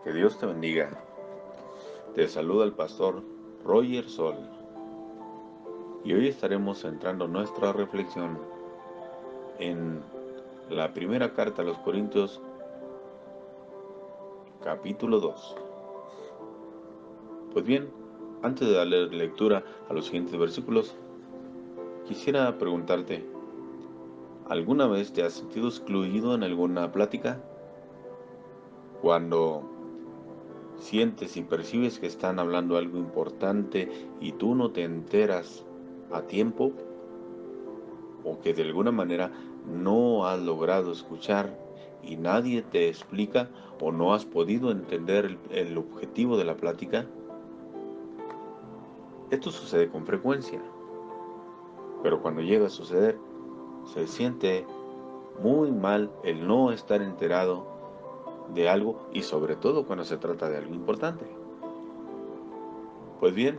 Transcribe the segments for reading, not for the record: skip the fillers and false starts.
Que Dios te bendiga. Te saluda el pastor Roger Sol. Y hoy estaremos centrando nuestra reflexión en la primera carta a los Corintios, capítulo 2. Pues bien, antes de darle lectura a los siguientes versículos, quisiera preguntarte, ¿alguna vez te has sentido excluido en alguna plática? Cuando sientes y percibes que están hablando algo importante y tú no te enteras a tiempo, o que de alguna manera no has logrado escuchar y nadie te explica o no has podido entender el objetivo de la plática. Esto sucede con frecuencia, pero cuando llega a suceder, se siente muy mal el no estar enterado de algo y sobre todo cuando se trata de algo importante. Pues bien,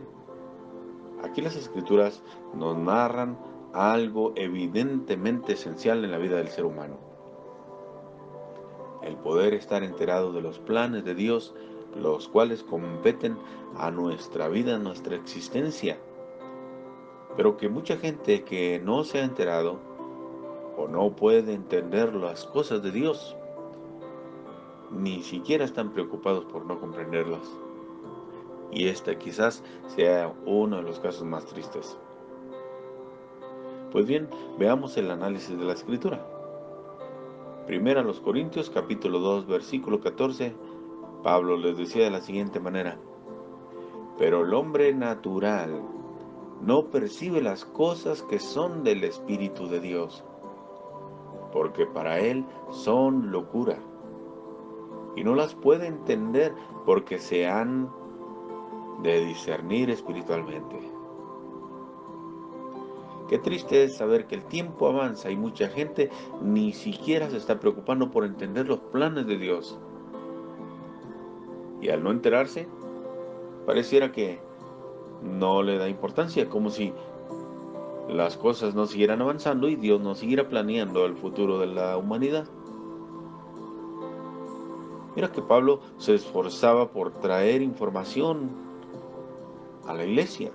aquí las escrituras nos narran algo evidentemente esencial en la vida del ser humano: el poder estar enterado de los planes de Dios, los cuales competen a nuestra vida, a nuestra existencia. Pero que mucha gente que no se ha enterado o no puede entender las cosas de Dios, ni siquiera están preocupados por no comprenderlas. Y este quizás sea uno de los casos más tristes. Pues bien, veamos el análisis de la Escritura. Primero a los Corintios, capítulo 2, versículo 14, Pablo les decía de la siguiente manera: pero el hombre natural no percibe las cosas que son del Espíritu de Dios, porque para él son locura, y no las puede entender porque se han de discernir espiritualmente. Qué triste es saber que el tiempo avanza y mucha gente ni siquiera se está preocupando por entender los planes de Dios. Y al no enterarse, pareciera que no le da importancia, como si las cosas no siguieran avanzando y Dios no siguiera planeando el futuro de la humanidad. Mira que Pablo se esforzaba por traer información a la iglesia.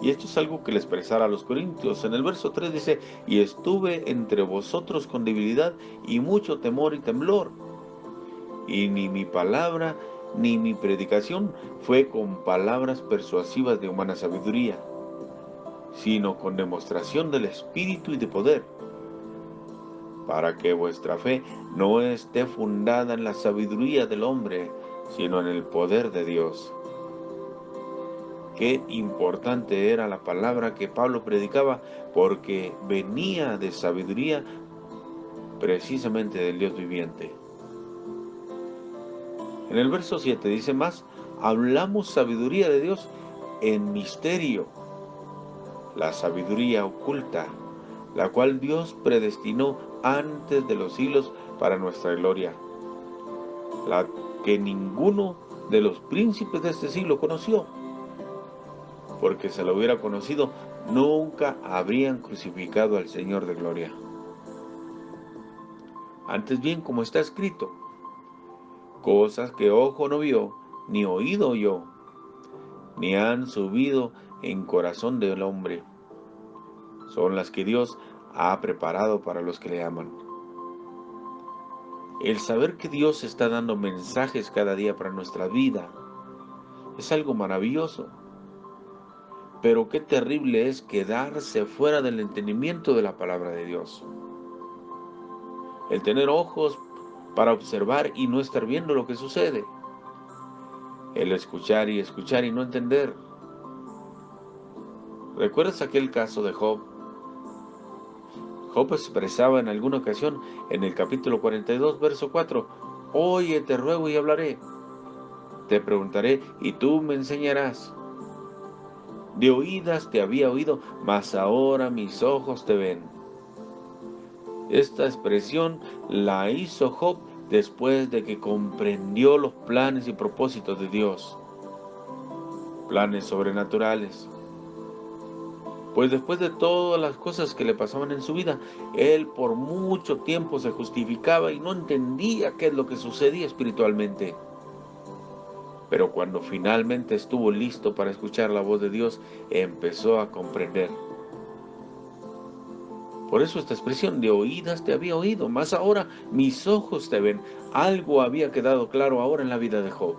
Y esto es algo que le expresara a los corintios. En el verso 3 dice: y estuve entre vosotros con debilidad y mucho temor y temblor. Y ni mi palabra ni mi predicación fue con palabras persuasivas de humana sabiduría, sino con demostración del Espíritu y de poder, para que vuestra fe no esté fundada en la sabiduría del hombre, sino en el poder de Dios. Qué importante era la palabra que Pablo predicaba, porque venía de sabiduría precisamente del Dios viviente. En el verso 7 dice más: hablamos sabiduría de Dios en misterio, la sabiduría oculta, la cual Dios predestinó antes de los siglos para nuestra gloria, la que ninguno de los príncipes de este siglo conoció, porque si lo hubiera conocido, nunca habrían crucificado al Señor de gloria. Antes bien, como está escrito: cosas que ojo no vio, ni oído oyó, ni han subido en corazón del hombre, son las que Dios ha preparado para los que le aman. El saber que Dios está dando mensajes cada día para nuestra vida es algo maravilloso, pero qué terrible es quedarse fuera del entendimiento de la palabra de Dios. El tener ojos para observar y no estar viendo lo que sucede. El escuchar y no entender. ¿Recuerdas aquel caso de Job? Job expresaba en alguna ocasión en el capítulo 42, verso 4: oye, te ruego y hablaré, te preguntaré y tú me enseñarás. De oídas te había oído, mas ahora mis ojos te ven. Esta expresión la hizo Job después de que comprendió los planes y propósitos de Dios, planes sobrenaturales. Pues después de todas las cosas que le pasaban en su vida, él por mucho tiempo se justificaba y no entendía qué es lo que sucedía espiritualmente. Pero cuando finalmente estuvo listo para escuchar la voz de Dios, empezó a comprender. Por eso esta expresión de oídas te había oído, mas ahora mis ojos te ven. Algo había quedado claro ahora en la vida de Job.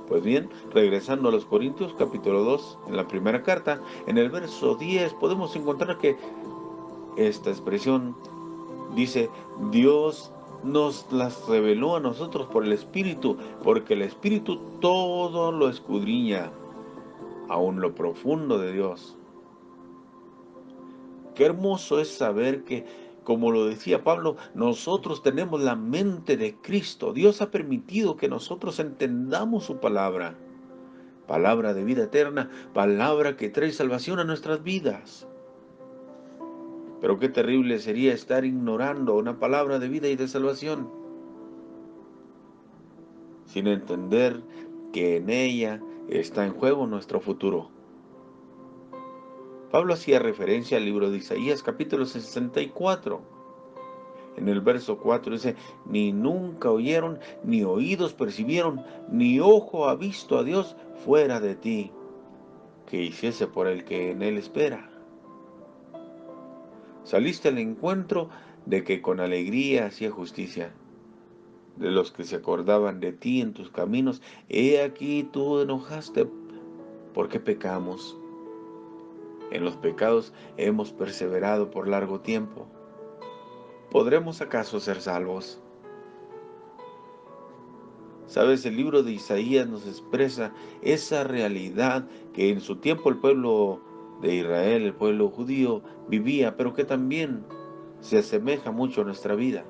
Pues bien, regresando a los Corintios capítulo 2, en la primera carta, en el verso 10 podemos encontrar que esta expresión dice: Dios nos las reveló a nosotros por el Espíritu, porque el Espíritu todo lo escudriña, aun lo profundo de Dios. Qué hermoso es saber que, como lo decía Pablo, nosotros tenemos la mente de Cristo. Dios ha permitido que nosotros entendamos su palabra. Palabra de vida eterna, palabra que trae salvación a nuestras vidas. Pero qué terrible sería estar ignorando una palabra de vida y de salvación, sin entender que en ella está en juego nuestro futuro. Pablo hacía referencia al libro de Isaías capítulo 64. En el verso 4 dice: ni nunca oyeron, ni oídos percibieron, ni ojo ha visto a Dios fuera de ti, que hiciese por el que en él espera. Saliste al encuentro de que con alegría hacía justicia, de los que se acordaban de ti en tus caminos. He aquí tú enojaste porque pecamos. En los pecados hemos perseverado por largo tiempo. ¿Podremos acaso ser salvos? Sabes, el libro de Isaías nos expresa esa realidad que en su tiempo el pueblo de Israel, el pueblo judío, vivía, pero que también se asemeja mucho a nuestra vida.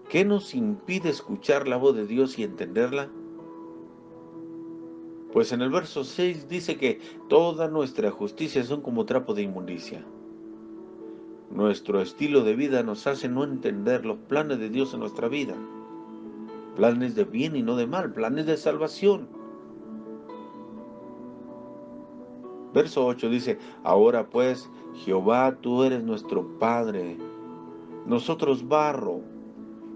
¿Qué nos impide escuchar la voz de Dios y entenderla? Pues en el verso 6 dice que toda nuestra justicia son como trapo de inmundicia. Nuestro estilo de vida nos hace no entender los planes de Dios en nuestra vida. Planes de bien y no de mal, planes de salvación. Verso 8 dice: ahora pues, Jehová, tú eres nuestro Padre, nosotros barro,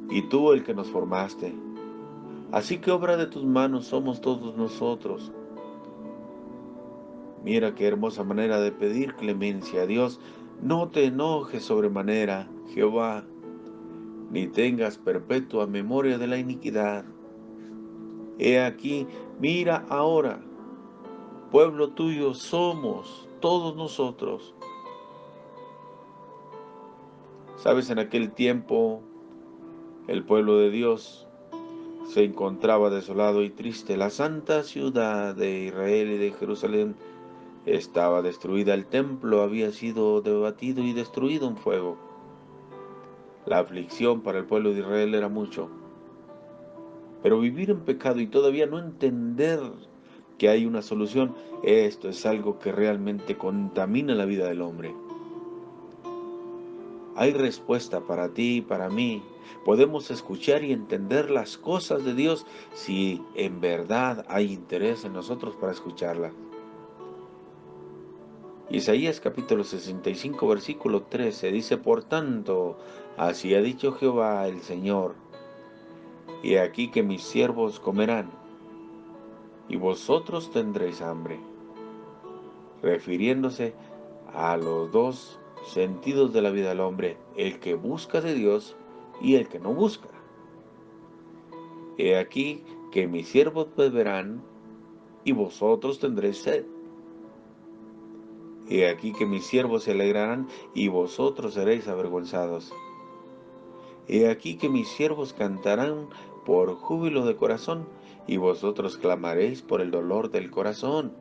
y tú el que nos formaste. Así que obra de tus manos somos todos nosotros. Mira qué hermosa manera de pedir clemencia a Dios. No te enojes sobremanera, Jehová, ni tengas perpetua memoria de la iniquidad. He aquí, mira ahora, pueblo tuyo somos todos nosotros. Sabes, en aquel tiempo el pueblo de Dios se encontraba desolado y triste. La santa ciudad de Israel y de Jerusalén estaba destruida. El templo había sido debatido y destruido en fuego. La aflicción para el pueblo de Israel era mucho. Pero vivir en pecado y todavía no entender que hay una solución, esto es algo que realmente contamina la vida del hombre. Hay respuesta para ti y para mí. Podemos escuchar y entender las cosas de Dios si en verdad hay interés en nosotros para escucharlas. Isaías capítulo 65 versículo 13 dice: por tanto, así ha dicho Jehová el Señor, he aquí que mis siervos comerán, y vosotros tendréis hambre, refiriéndose a los dos sentidos de la vida del hombre, el que busca de Dios y el que no busca. He aquí que mis siervos beberán, y vosotros tendréis sed. He aquí que mis siervos se alegrarán, y vosotros seréis avergonzados. He aquí que mis siervos cantarán por júbilo de corazón, y vosotros clamaréis por el dolor del corazón,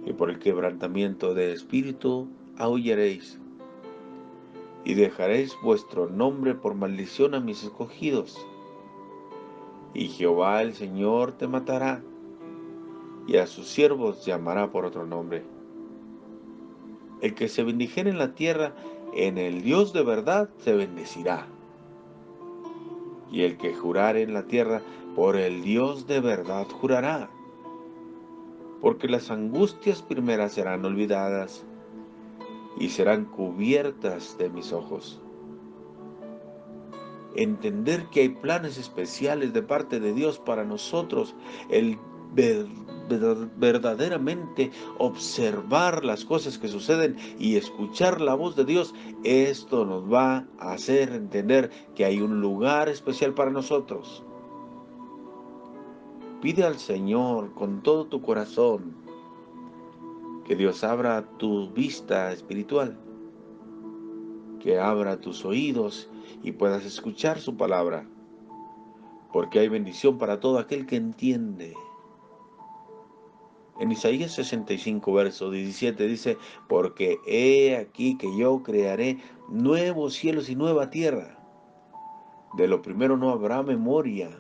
y por el quebrantamiento de espíritu aullaréis, y dejaréis vuestro nombre por maldición a mis escogidos. Y Jehová el Señor te matará, y a sus siervos llamará por otro nombre. El que se bendijere en la tierra, en el Dios de verdad se bendecirá. Y el que jurare en la tierra, por el Dios de verdad jurará. Porque las angustias primeras serán olvidadas, y serán cubiertas de mis ojos. entender que hay planes especiales de parte de Dios para nosotros, el ver- verdaderamente observar las cosas que suceden y escuchar la voz de Dios, esto nos va a hacer entender que hay un lugar especial para nosotros. Pide al Señor con todo tu corazón que Dios abra tu vista espiritual, que abra tus oídos y puedas escuchar su palabra, porque hay bendición para todo aquel que entiende. En Isaías 65, verso 17 dice, porque he aquí que yo crearé nuevos cielos y nueva tierra. De lo primero no habrá memoria,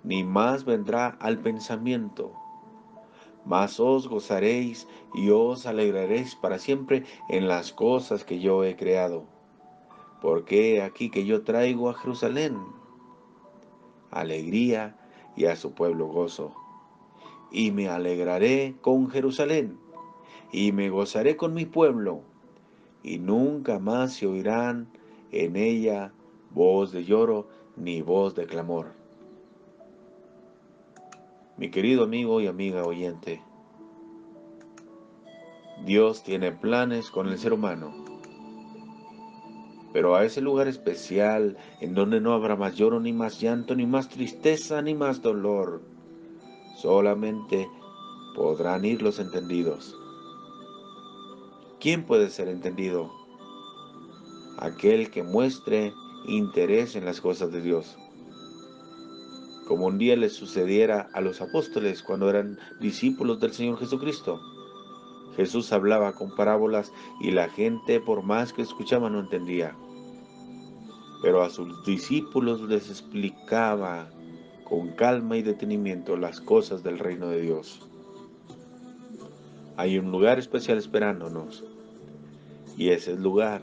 ni más vendrá al pensamiento. Mas os gozaréis y os alegraréis para siempre en las cosas que yo he creado. Porque he aquí que yo traigo a Jerusalén alegría y a su pueblo gozo. Y me alegraré con Jerusalén, y me gozaré con mi pueblo, y nunca más se oirán en ella voz de lloro ni voz de clamor. Mi querido amigo y amiga oyente, Dios tiene planes con el ser humano, pero a ese lugar especial en donde no habrá más lloro, ni más llanto, ni más tristeza, ni más dolor, solamente podrán ir los entendidos. ¿Quién puede ser entendido? Aquel que muestre interés en las cosas de Dios. Como un día les sucediera a los apóstoles cuando eran discípulos del Señor Jesucristo. Jesús hablaba con parábolas y la gente, por más que escuchaba, no entendía. Pero a sus discípulos les explicaba con calma y detenimiento las cosas del reino de Dios. Hay un lugar especial esperándonos, y ese lugar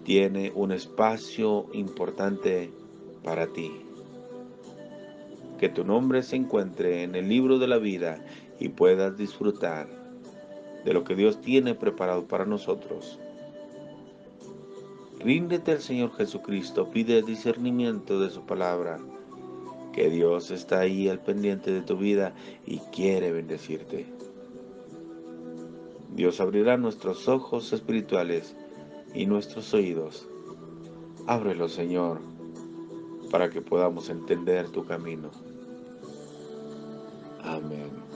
tiene un espacio importante para ti. Que tu nombre se encuentre en el libro de la vida y puedas disfrutar de lo que Dios tiene preparado para nosotros. Ríndete al Señor Jesucristo, pide discernimiento de su palabra, que Dios está ahí al pendiente de tu vida y quiere bendecirte. Dios abrirá nuestros ojos espirituales y nuestros oídos. Ábrelo, Señor, para que podamos entender tu camino. Amén.